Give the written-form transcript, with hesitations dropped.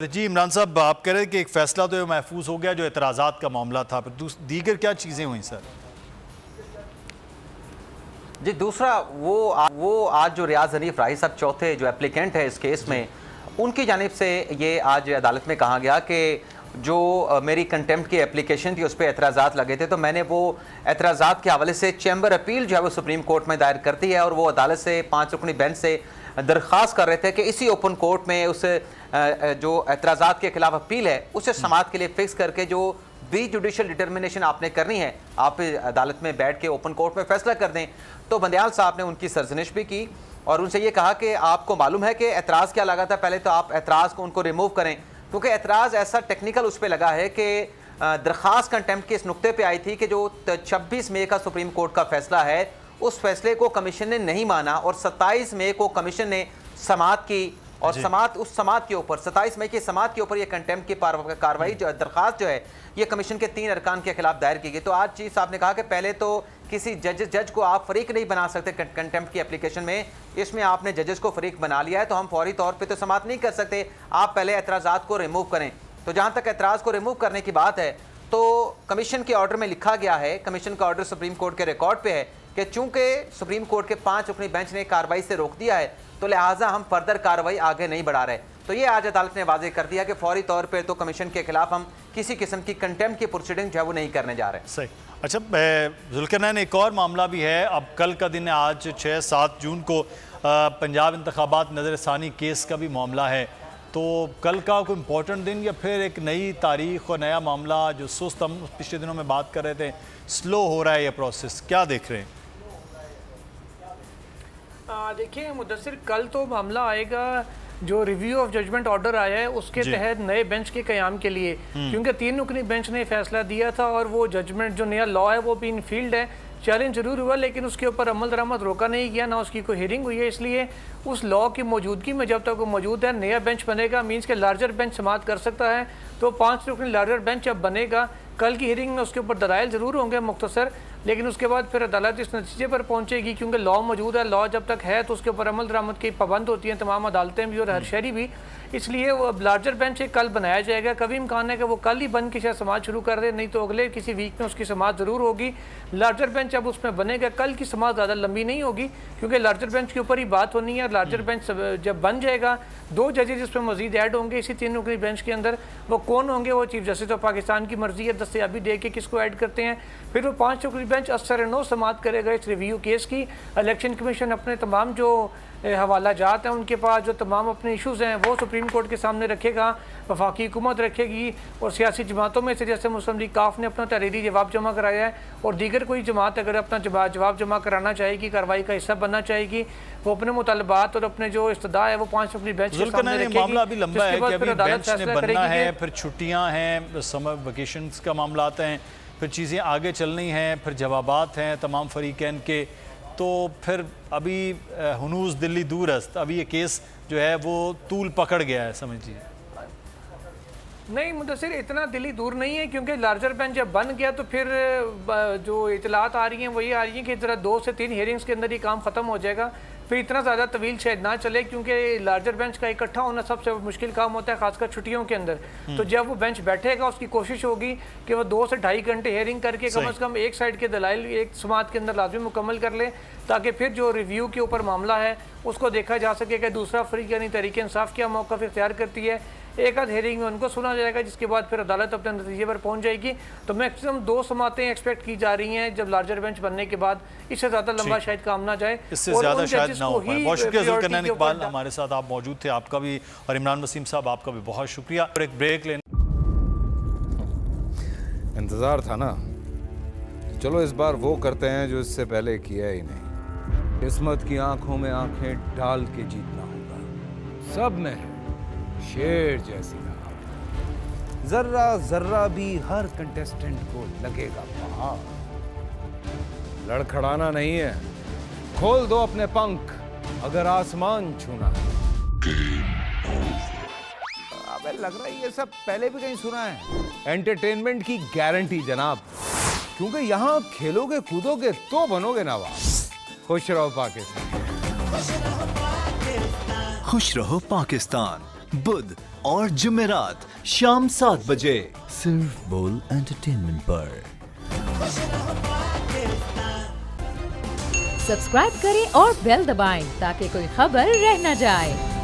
जी इमरान साहब, आप कह रहे हैं कि एक फैसला तो महफूज हो गया जो एतराज़ात का मामला था, पर दीगर क्या चीज़ें हुई सर? जी दूसरा वो आज जो रियाज हनीफ राही साहब चौथे जो एप्लीकेंट है इस केस में, उनकी जानिब से ये आज अदालत में कहा गया कि जो मेरी कंटेम्प्ट की एप्लीकेशन थी उस पर एतराज़ात लगे थे, तो मैंने वो एतराज़ात के हवाले से चैम्बर अपील जो है वो सुप्रीम कोर्ट में दायर कर दी है और वो अदालत से 5 रुकनी बेंच से दरख्वास्त कर रहे थे कि इसी ओपन कोर्ट में उस जो एतराज़ात के खिलाफ अपील है उसे समाअत के लिए फिक्स करके जो भी जुडिशल डिटर्मिनेशन आपने करनी है, आप अदालत में बैठ के ओपन कोर्ट में फैसला कर दें। तो बंदयाल साहब ने उनकी सरजनिश भी की और उनसे ये कहा कि आपको मालूम है कि एतराज़ क्या लगा था, पहले तो आप एतराज़ को उनको रिमूव करें, क्योंकि एतराज़ ऐसा टेक्निकल उस पर लगा है कि दरख्वास्त कंटेम्प्ट के इस नुक्ते पे आई थी कि जो 26 मई का सुप्रीम कोर्ट का फैसला है उस फैसले को कमीशन ने नहीं माना और 27 मई को कमीशन ने समाअत की और समाअत के ऊपर 27 मई की समाअत के ऊपर ये कंटेम्प्ट की कार्रवाई जो दरख्वास्त जो है ये कमीशन के 3 अरकान के खिलाफ दायर की गई। तो आज चीफ साहब ने कहा कि पहले तो किसी जज को आप फरीक नहीं बना सकते कंटेम्प्ट की एप्लीकेशन में, इसमें आपने जजेस को फरीक बना लिया है तो हम फौरी तौर पर तो समाअत नहीं कर सकते, आप पहले एतराज़ात को रिमूव करें। तो जहाँ तक एतराज़ को रिमूव करने की बात है तो कमीशन के ऑर्डर में लिखा गया है, कमीशन का ऑर्डर सुप्रीम कोर्ट के रिकॉर्ड पे है कि चूंकि सुप्रीम कोर्ट के 5 रुकनी बेंच ने कार्रवाई से रोक दिया है तो लिहाजा हम फर्दर कार्रवाई आगे नहीं बढ़ा रहे। तो ये आज अदालत ने वाज़ेह कर दिया कि फौरी तौर पे तो कमीशन के खिलाफ हम किसी किस्म की कंटेम्प्ट की प्रोसीडिंग जो है वो नहीं करने जा रहे। सही। अच्छा, जुल्करनैन एक और मामला भी है, अब कल का दिन है, आज 6-7 जून को पंजाब इंतखाबात नज़रसानी केस का भी मामला है, तो कल का कोई इम्पोर्टेंट दिन या फिर एक नई तारीख और नया मामला जो सुस्त, हम पिछले दिनों में बात कर रहे थे, स्लो हो रहा है ये प्रोसेस, क्या देख रहे हैं? देखिए मुदस्सिर, कल तो मामला आएगा जो रिव्यू ऑफ जजमेंट ऑर्डर आया है उसके तहत नए बेंच के क़याम के लिए, क्योंकि 3 रुकनी बेंच ने फैसला दिया था और वो जजमेंट जो नया लॉ है वो भी इन फील्ड है, चैलेंज जरूर हुआ लेकिन उसके ऊपर अमल दरामद रोका नहीं गया, ना उसकी कोई हियरिंग हुई है। इसलिए उस लॉ की मौजूदगी में जब तक वो मौजूद है नया बेंच बनेगा, मीन्स के लार्जर बेंच समाअत कर सकता है। तो 5 रुकनी लार्जर बेंच जब बनेगा कल की हियरिंग में उसके ऊपर दलाइल ज़रूर होंगे मुख्तसर, लेकिन उसके बाद फिर अदालत इस नतीजे पर पहुंचेगी, क्योंकि लॉ मौजूद है, लॉ जब तक है तो उसके ऊपर अमल दरामद की पाबंद होती हैं तमाम अदालतें भी और हर शहरी भी। इसलिए वो अब लार्जर बेंच कल बनाया जाएगा, कभी इम्कान है कि वो कल ही बन के शायद समाअत शुरू कर दे, नहीं तो अगले किसी वीक में उसकी समाअत ज़रूर होगी। लार्जर बेंच अब उसमें बनेगा, कल की समाअत ज़्यादा लंबी नहीं होगी क्योंकि लार्जर बेंच के ऊपर ही बात होनी है। लार्जर बेंच जब बन जाएगा 2 जजेज इसमें मजीद ऐड होंगे इसी 3 रुकनी बेंच के अंदर, वो कौन होंगे, वो चीफ जस्टिस ऑफ पाकिस्तान की मर्जी है, दस्तयाबी दे के किसको ऐड करते हैं। फिर वो 5 रुकनी बेंच असर नो समाअत करेगा इस रिव्यू केस की। इलेक्शन कमीशन अपने तमाम जो हवाला जात हैं उनके पास जो तमाम अपने इशूज़ हैं वो सुप्रीम कोर्ट के सामने रखेगा, वफाकी हुकूमत रखेगी और सियासी जमातों में से जैसे मुस्लिम लीग काफ ने अपना तहरीरी जवाब जमा कराया है और दीगर कोई जमात अगर अपना जवाब जमा कराना चाहेगी, कार्रवाई का हिस्सा बनना चाहेगी, वो अपने मुतालबात और अपने जो इस्तदा है वो 5 रुकनी बेंच के सामने रखेगी। मामला अभी लंबा है कि अभी बेंच ने बनना है, फिर छुट्टियाँ हैं, समर वेकेशन का मामला आता है, फिर चीज़ें आगे चलनी हैं, फिर जवाबात हैं तमाम फरीकैन के, तो फिर अभी हुनूस दिल्ली दूरस्त, अभी ये केस जो है वो तूल पकड़ गया है समझिए। नहीं मुदस्सिर, इतना दिल्ली दूर नहीं है क्योंकि लार्जर बेंच जब बन गया तो फिर जो इतलात आ रही हैं वही आ रही हैं कि जरा 2 से 3 हियरिंग्स के अंदर ही काम ख़त्म हो जाएगा, फिर इतना ज़्यादा तवील शायद ना चले क्योंकि लार्जर बेंच का इकट्ठा होना सबसे मुश्किल काम होता है खासकर छुट्टियों के अंदर। तो जब वो बेंच बैठेगा उसकी कोशिश होगी कि वो 2 से ढाई घंटे हियरिंग करके कम से कम एक साइड के दलाइल एक समाअत के अंदर लाजमी मुकम्मल कर ले, ताकि फिर जो रिव्यू के ऊपर मामला है उसको देखा जा सके कि दूसरा फरीक यानी तहरीक इंसाफ क्या मौक़िफ़ इख्तियार करती है। एक आध हेयरिंग में उनको सुना जाएगा जिसके बाद फिर अदालत अपने नतीजे पर पहुंच जाएगी। तो मैक्सिमम 2 समातें एक्सपेक्ट की जा रही हैं जब लार्जर बेंच बनने के बाद, इससे ज़्यादा लंबा शायद काम ना जाए, इससे ज़्यादा शायद ना हो पाए। बहुत शुक्रिया जुल्करनैन इकबाल, हमारे साथ आप मौजूद थे, आपका भी, और इमरान वसीम साहब आपका भी बहुत शुक्रिया। और एक ब्रेक लेने इंतज़ार था ना, चलो इस बार वो करते हैं जो इससे पहले किया ही नहीं। किस्मत की आंखों में आंखें डाल के जीतना होगा, सब में है शेर जैसी राह, जर्रा जर्रा भी हर कंटेस्टेंट को लगेगा पहाड़। लड़खड़ाना नहीं है, खोल दो अपने पंख अगर आसमान छूना है। अबे लग रहा है ये सब पहले भी कहीं सुना है। एंटरटेनमेंट की गारंटी जनाब, क्योंकि यहाँ खेलोगे कूदोगे तो बनोगे नवाब। खुश रहो पाकिस्तान। खुश रहो पाकिस्तान। बुध और जुमेरात शाम 7 बजे सिर्फ बोल एंटरटेनमेंट पर। सब्सक्राइब करें और बेल दबाएं ताकि कोई खबर रह न जाए।